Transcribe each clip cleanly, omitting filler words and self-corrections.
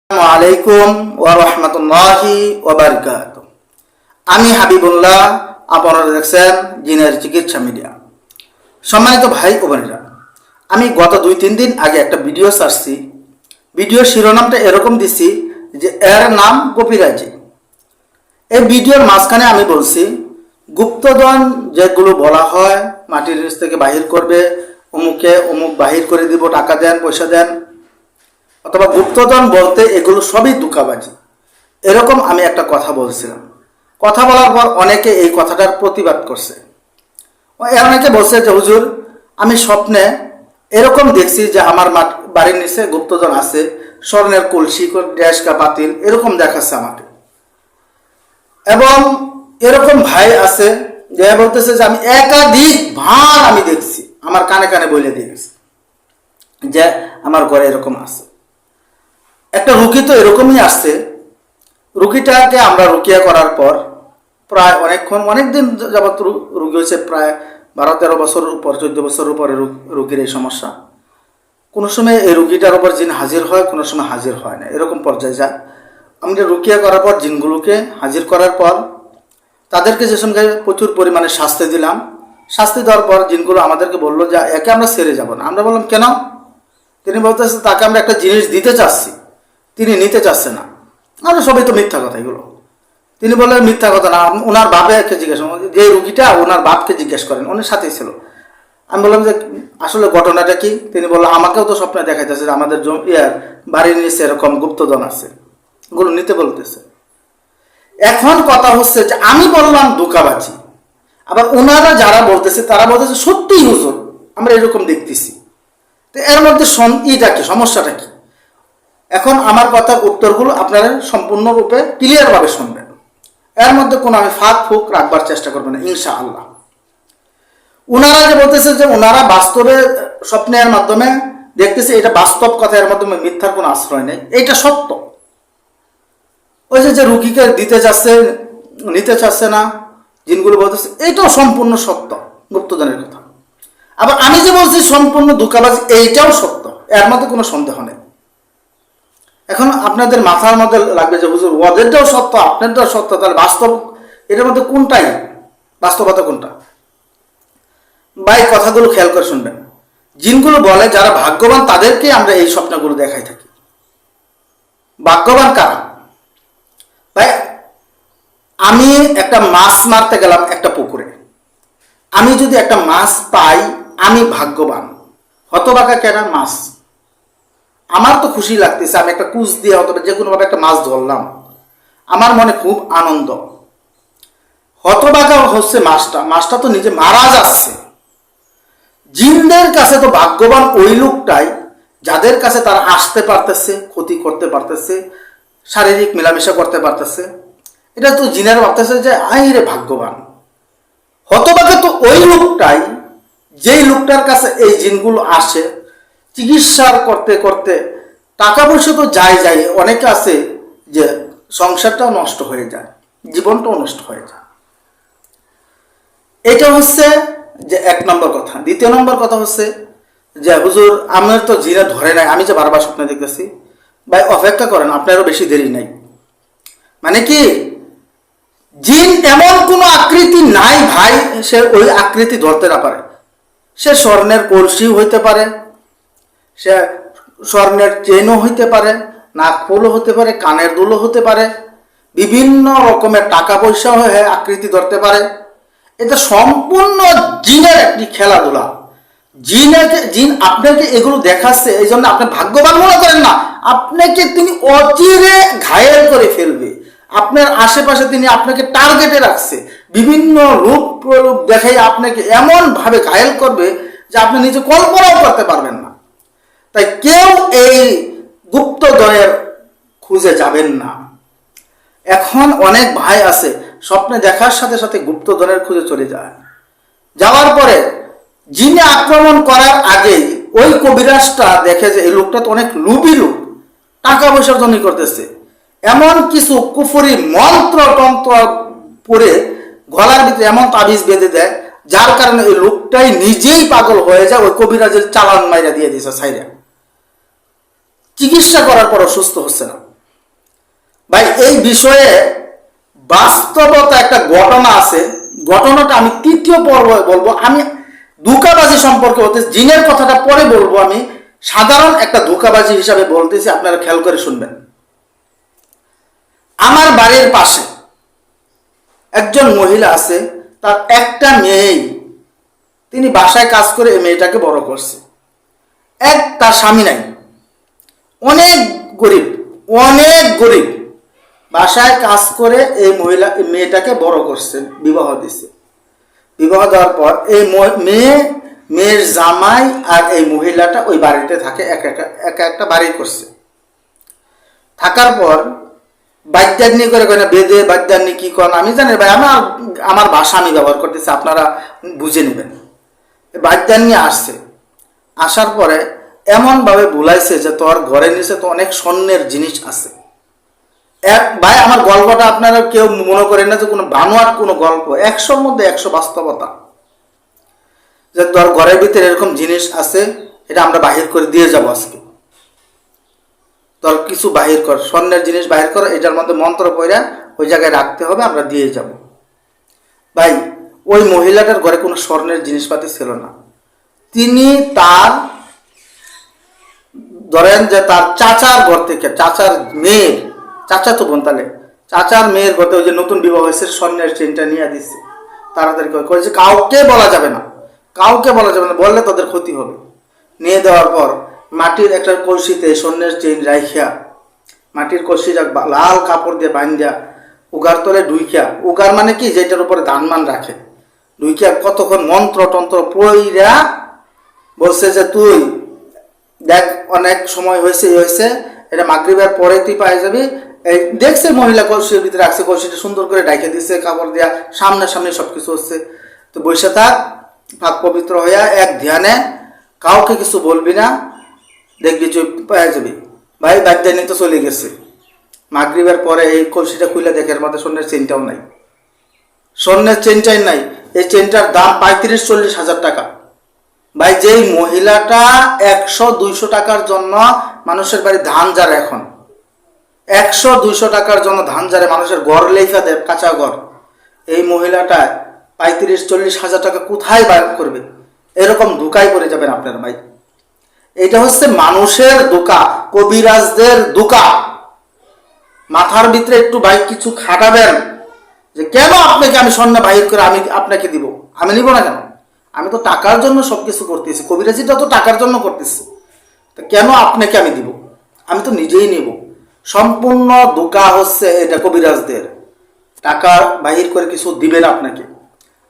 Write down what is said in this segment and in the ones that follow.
আসসালামু আলাইকুম ওয়া রাহমাতুল্লাহি ওয়া বারাকাতুহু। আমি হাবিবুল্লাহ, আপনারা দেখছেন জিনের চিকিৎসা মিডিয়া। সম্মানিত ভাই ও বোনেরা, আমি গত 2-3 দিন আগে একটা ভিডিও ছাড়ছি। ভিডিওর শিরোনামটা এরকম দিছি যে এর নাম কপিরাজি। এই ভিডিওর মাঝখানে আমি বলছি গুপ্তধন যেগুলো বলা হয় মাটির নিচ থেকে বাহির করবে, অমুকে অমুক বাহির করে দিব, টাকা দেন, পয়সা দেন, অথবা গুপ্তধন বলতে এগুলো সবই ধোঁকাবাজি, এরকম আমি একটা কথা বলছিলাম। কথা বলার পর অনেকে এই কথাটার প্রতিবাদ করছে। অনেকে বলছে যে হুজুর, আমি স্বপ্নে এরকম দেখছি যে আমার বাড়ির নিচে গুপ্তধন আছে, স্বর্ণের কলসি, ড্যাশকা পাতিল এরকম দেখাচ্ছে আমাকে। এবং এরকম ভাই আছে যে বলতেছে যে আমি একাধিক ভান আমি দেখছি, আমার কানে কানে বলে দিয়ে গেছে যে আমার ঘরে এরকম আছে। একটা রুগী তো এরকমই আসছে। রুগীটাকে আমরা রুকিয়া করার পর প্রায় অনেকদিন যাবৎ রুগী হয়েছে, প্রায় 12-13 বছরের উপর, 14 বছরের উপরে রুগীর এই সমস্যা। কোনো সময় এই রুগীটার উপর জিন হাজির হয়, কোনো সময় হাজির হয় না, এরকম পর্যায়ে যায়। আমরা রুকিয়া করার পর জিনগুলোকে হাজির করার পর তাদেরকে যে সঙ্গে প্রচুর পরিমাণে শাস্তি দিলাম। শাস্তি দেওয়ার পর জিনগুলো আমাদেরকে বললো যে একে আমরা ছেড়ে যাব না। আমরা বললাম কেন? তিনি বলতেছে তাকে আমরা একটা জিনিস দিতে চাচ্ছি, তিনি নিতে চাচ্ছে না। আমরা সবই তো মিথ্যা কথা এগুলো। তিনি বললেন মিথ্যা কথা না, ওনার বাবাকে জিজ্ঞেস করেন, যে রুগীটা ওনার বাপকে জিজ্ঞেস করেন, ওনার সাথেই ছিল। আমি বললাম যে আসলে ঘটনাটা কি? তিনি বললো আমাকেও তো স্বপ্নে দেখাইতেছে যে আমাদের বাড়ির নিচে এরকম গুপ্তধন আছে, এগুলো নিতে বলতেছে। এখন কথা হচ্ছে যে আমি বললাম ধোঁকাবাজি, আবার ওনারা যারা বলতেছে তারা বলতেছে সত্যিই হুজুর আমরা এরকম দেখতেছি। তো এর মধ্যে কি সমস্যাটা কি? এখন আমার কথার উত্তরগুলো আপনারা সম্পূর্ণরূপে ক্লিয়ারভাবে শুনবেন। এর মধ্যে কোনো আমি ফাঁক ফুক রাখবার চেষ্টা করবো না ইনশাআল্লাহ। ওনারা যে বলতেছে যে ওনারা বাস্তবে স্বপ্নের মাধ্যমে দেখতেছে, এটা বাস্তব কথা, এর মাধ্যমে মিথ্যার কোনো আশ্রয় নেই, এটা সত্য। ওই যে রুগীকে দিতে চাচ্ছে, নিতে চাচ্ছে না, জিনগুলো বলতেছে এইটাও সম্পূর্ণ সত্য, গুপ্তধনের কথা। আবার আমি যে বলছি সম্পূর্ণ ধোঁকাবাজি, এইটাও সত্য, এর মধ্যে কোনো সন্দেহ নেই। এখন আপনাদের মাথার মধ্যে লাগবে যে হুজুর ওদেরটাও সত্য আপনারটাও সত্য, তাহলে বাস্তব এটার মধ্যে কোনটাই বাস্তবতা কোনটা? ভাই কথাগুলো খেয়াল করে শুনবেন। জিনগুলো বলে যারা ভাগ্যবান তাদেরকে আমরা এই স্বপ্নগুলো দেখাই থাকি। ভাগ্যবান কারা? ভাই আমি একটা মাছ মারতে গেলাম একটা পুকুরে, আমি যদি একটা মাছ পাই আমি ভাগ্যবান। হতভাগা কেনা মাছ, আমার তো খুশি লাগতেছে, আমি একটা কুচ দিয়ে অথবা যে কোনোভাবে একটা মাছ ধরলাম, আমার মনে খুব আনন্দ। হতভাগা হচ্ছে মাছটা তো নিজে মারা যাচ্ছে। জিনদের কাছে তো ভাগ্যবান ওই লোকটাই যাদের কাছে তারা আসতে পারতেছে, ক্ষতি করতে পারতেছে, শারীরিক মেলামেশা করতে পারতেছে। এটা তো জিনের ভাবতেছে যে আইরে ভাগ্যবান। হতভাগা তো ওই লোকটাই যেই লোকটার কাছে এই জিনগুলো আসে, চিকিৎসা করতে করতে টাকা পয়সা তো যায়, অনেকে আছে যে সংসারটাও নষ্ট হয়ে যায়, জীবনটাও নষ্ট হয়ে যায়। এটা হচ্ছে যে 1 নম্বর কথা। 2 নম্বর কথা হচ্ছে যে হুজুর আমার তো জিনে ধরে নাই, আমি যে বারবার স্বপ্নে দেখতেছি। ভাই অপেক্ষা করেন, আপনারও বেশি দেরি নাই। মানে কি, জিন এমন কোনো আকৃতি নাই ভাই সে ওই আকৃতি ধরতে না পারে। সে স্বর্ণের কলসিও হইতে পারে, সে স্বর্ণের চেনও হইতে পারে, নাক ফুলও হতে পারে, কানের দুলও হতে পারে, বিভিন্ন রকমের টাকা পয়সা হয়ে আকৃতি ধরতে পারে। এটা সম্পূর্ণ জিনের একটি খেলাধুলা। জিন আপনাকে এগুলো দেখাচ্ছে, এই জন্য আপনি ভাগ্যবান মনে করেন না, আপনাকে তিনি অচিরে ঘায়েল করে ফেলবে। আপনার আশেপাশে তিনি আপনাকে টার্গেটে রাখছে, বিভিন্ন রূপ প্ররূপ দেখাই আপনাকে এমন ভাবে ঘায়েল করবে যে আপনি নিজে কল্পনাও করতে পারবেন না। তাই কেউ এই গুপ্তধনের খুঁজে যাবেন না। এখন অনেক ভাই আছে স্বপ্নে দেখার সাথে সাথে গুপ্তধনের খুঁজে চলে যায়, যাওয়ার পরে জিনে আক্রমণ করার আগেই ওই কবিরাজটা দেখে যে এই লোকটা তো অনেক লোভী লোক, টাকা পয়সার জন্য করতেছে, এমন কিছু কুফরি মন্ত্র তন্ত্র পড়ে গলার ভিতরে এমন তাবিজ বেঁধে দেয়, যার কারণে ওই লোকটাই নিজেই পাগল হয়ে যায়। ওই কবিরাজের চালান মাইরা দিয়ে দিয়েছে ছাইরা, চিকিৎসা করার পর সুস্থ হচ্ছে না। ভাই এই বিষয়ে বাস্তবতা একটা ঘটনা আছে, ঘটনাটা আমি তৃতীয় পর্বে বলবো। আমি ধোঁকাবাজি সম্পর্কে হতে জিনের কথাটা পরে বলবো, আমি সাধারণ একটা ধোঁকাবাজি হিসাবে বলতেছি, আপনারা খেয়াল করে শুনবেন। আমার বাড়ির পাশে একজন মহিলা আছে, তার একটা মেয়েই, তিনি বাসায় কাজ করে এই মেয়েটাকে বড় করছে। তার স্বামী নাই, অনেক গরিব, অনেক গরিব, বাসায় কাজ করে এই মেয়েটাকে বড় করছেন, বিবাহ দিছে। বিবাহ দেওয়ার পর এই মেয়ের জামাই আর এই মহিলাটা ওই বাড়িতে থাকে, একা একটা বাড়ি করছে। থাকার পর বাদ্যান্নি করে না, বেদে বাদ্যান্নি কি করেন আমি জানি ভাই, আমার ভাষা আমি ব্যবহার করতেছি, আপনারা বুঝে নেবেন। বাদ্যান্নি আসছে, আসার পরে এমনভাবে ভুলাইছে যে তোর ঘরের নিচে তো অনেক স্বর্ণের জিনিস আছে। ভাই আমার গল্পটা আপনারা কেউ মনে করেন না যে কোনো বানোয়াট কোনো গল্প, 100-র মধ্যে 100 বাস্তবতা। যে তোর ঘরের ভিতরে এরকম জিনিস আছে, এটা আমরা বাহির করে দিয়ে যাবো আজকে, তোর কিছু বাহির কর, স্বর্ণের জিনিস বাহির কর, এটার মধ্যে মন্ত্র পড়া ওই জায়গায় রাখতে হবে, আমরা দিয়ে যাব। ভাই ওই মহিলাটার ঘরে কোনো স্বর্ণের জিনিসপাতি ছিল না। তিনি তার ধরেন যে তার চাচার ঘর থেকে, চাচার মেয়ের, চাচা তো বোন, তাহলে চাচার মেয়ের ঘরে ওই যে নতুন বিবাহ হয়েছে, স্বর্ণের চেনটা নিয়ে দিচ্ছে। তাড়াতাড়ি করেছে, কাউকে বলা যাবে না, কাউকে বলা যাবে না, বললে তাদের ক্ষতি হবে। নিয়ে দেওয়ার পর মাটির একটা কলসিতে স্বর্ণের চেন রাখিয়া, মাটির কলসিটা লাল কাপড় দিয়ে বাঁধিয়া উগার তলে ঢুইকিয়া, উগার মানে কি যেটার উপরে ধানমান রাখে, ঢুইকিয়া কতক্ষণ মন্ত্র টন্ত্র পইরা বলছে যে তুই দেখ অনেক সময় হয়েছে, হয়েছে, এটা মাগরিবের পরে তুই পায়ে যাবি। এই দেখছে মহিলা কলসির ভিতরে রাখছে, কলসিটা সুন্দর করে ডাইকে দিচ্ছে, কাপড় দিয়া সামনে সবকিছু হচ্ছে। তো বসে থাক, পাক পবিত্র হইয়া এক ধ্যানে, কাউকে কিছু বলবি না, দেখবি তুই পায়ে যাবি। ভাই বাদ্যানি তো চলে গেছে, মাগরিবের পরে এই কলসিটা খুলে দেখে এর মধ্যে স্বর্ণের চেনটাও নাই, স্বর্ণের চেনটাই নাই। এই চেনটার দাম 35-40 হাজার টাকা। ভাই যেই মহিলাটা 100-200 টাকার জন্য মানুষের বাড়ি ধান যারে, এখন 100-200 টাকার জন্য ধান যারে, মানুষের ঘর লেখা দেয়, কাঁচা ঘর, এই মহিলাটা 35-40 হাজার টাকা কোথায় বার করবে? এরকম ধোঁকায় পড়ে যাবেন আপনারা ভাই। এটা হচ্ছে মানুষের ধোঁকা, কবিরাজদের ধোঁকা। মাথার ভিতরে একটু ভাই কিছু খাটাবেন, যে কেন আপনাকে আমি স্বর্ণ বাহির করে আমি আপনাকে দিব, আমি নিব না কেন? আমি তো টাকার জন্য সবকিছু করতেছি, কবিরাজিটা তো টাকার জন্য করতেছি, তো কেন আপনাকে আমি দিব? আমি তো নিজেই নিব। সম্পূর্ণ ধোঁকা হচ্ছে এটা কবিরাজদের, টাকা বাহির করে কিছু দিবেন আপনাকে।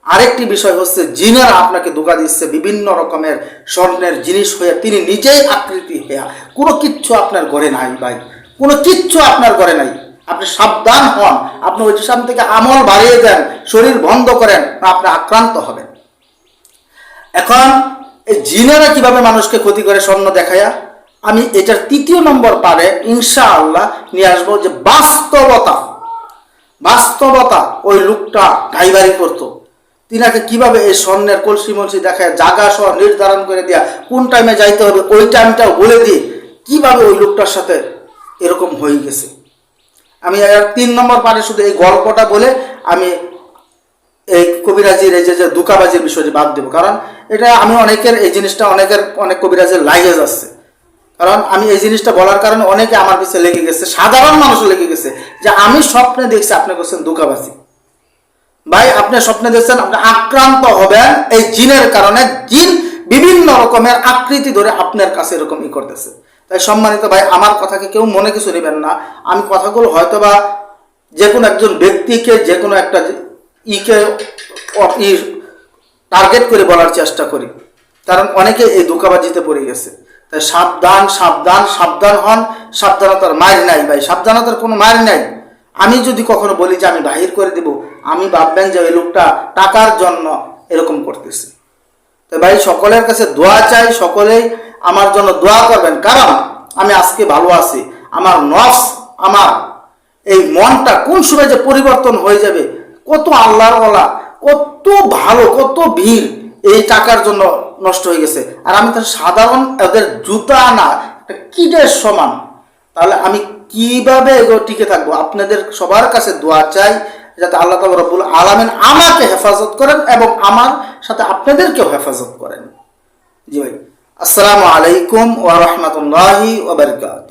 আরেকটি বিষয় হচ্ছে জিনেরা আপনাকে ধোঁকা দিচ্ছে বিভিন্ন রকমের স্বর্ণের জিনিস হয়ে, তিনি নিজেই আকৃতি হইয়া, কোনো কিচ্ছু আপনার ঘরে নাই ভাই, কোনো কিচ্ছু আপনার ঘরে নাই। আপনি সাবধান হন, আপনি ওই সামনে থেকে আমল বাড়িয়ে দেন, শরীর বন্ধ করেন, আপনি আক্রান্ত হবেন। এখন এই জিনেরা কিভাবে মানুষকে ক্ষতি করে স্বর্ণ দেখায়া, আমি এটার 3 নম্বর পারে ইনশাআল্লাহ নিয়ে আসবো, যে বাস্তবতা ওই লোকটা ড্রাইভারি করতো, তিনাকে কিভাবে এই স্বর্ণের কলসি মলসি দেখায়, জায়গা সহ নির্ধারণ করে দেয়া, কোন টাইমে যাইতে হবে ওই টাইমটাও বলে দিয়ে কিভাবে ওই লোকটার সাথে এরকম হয়ে গেছে। আমি 3 নম্বর পারে শুধু এই গল্পটা বলে আমি এই কবিরাজির এই যে ধোঁকাবাজির বিষয়টি বাদ দেবো, কারণ এটা আমি অনেকের এই জিনিসটা অনেক কবিরাজের লাগে যাচ্ছে, কারণ আমি এই জিনিসটা বলার কারণে অনেকে আমার পিছিয়ে লেগে গেছে, সাধারণ মানুষ লেগে গেছে, যে আমি স্বপ্নে দেখছি আপনি করছেন ধোঁকাবাজি। ভাই আপনি স্বপ্নে দেখছেন, আপনি আক্রান্ত হবেন এই জিনের কারণে। জিন বিভিন্ন রকমের আকৃতি ধরে আপনার কাছে এরকম করতেছে। তাই সম্মানিত ভাই, আমার কথাকে কেউ মনে কিছু নেবেন না, আমি কথাগুলো হয়তোবা যে কোনো একজন ব্যক্তিকে, যে কোনো একটা টার্গেট করে বলার চেষ্টা করি, কারণ অনেকে এই ধোঁকাবাজিতে পড়ে গেছে। তাই সাবধান হন। সাবধানতার মার নাই ভাই, সাবধানতার কোনো মার নাই। আমি যদি কখনো বলি যে আমি বাহির করে দিব, আমি ভাববেন যে ওই লোকটা টাকার জন্য এরকম করতেছে। তো ভাই সকলের কাছে দোয়া চাই, সকলেই আমার জন্য দোয়া করবেন, কারণ আমি আজকে ভালো আছি। আমার নফস, আমার এই মনটা কোন সময় যে পরিবর্তন হয়ে যাবে, কত আল্লাহর ওয়ালা, কত ভালো, কত ভিড় এই টাকার জন্য নষ্ট হয়ে গেছে। আর আমি তো সাধারণ ওদের জুতা না, একটা কিডের সমান, তাহলে আমি কিভাবে টিকে থাকবো, আপনাদের সবার কাছে দোয়া চাই যাতে আল্লাহ তাআলা রব্বুল আলামিন আমাকে হেফাজত করেন এবং আমার সাথে আপনাদেরকেও হেফাজত করেন। জি ভাই, আসসালামু আলাইকুম ওয়া রাহমাতুল্লাহি ওয়া বারাকাতুহু।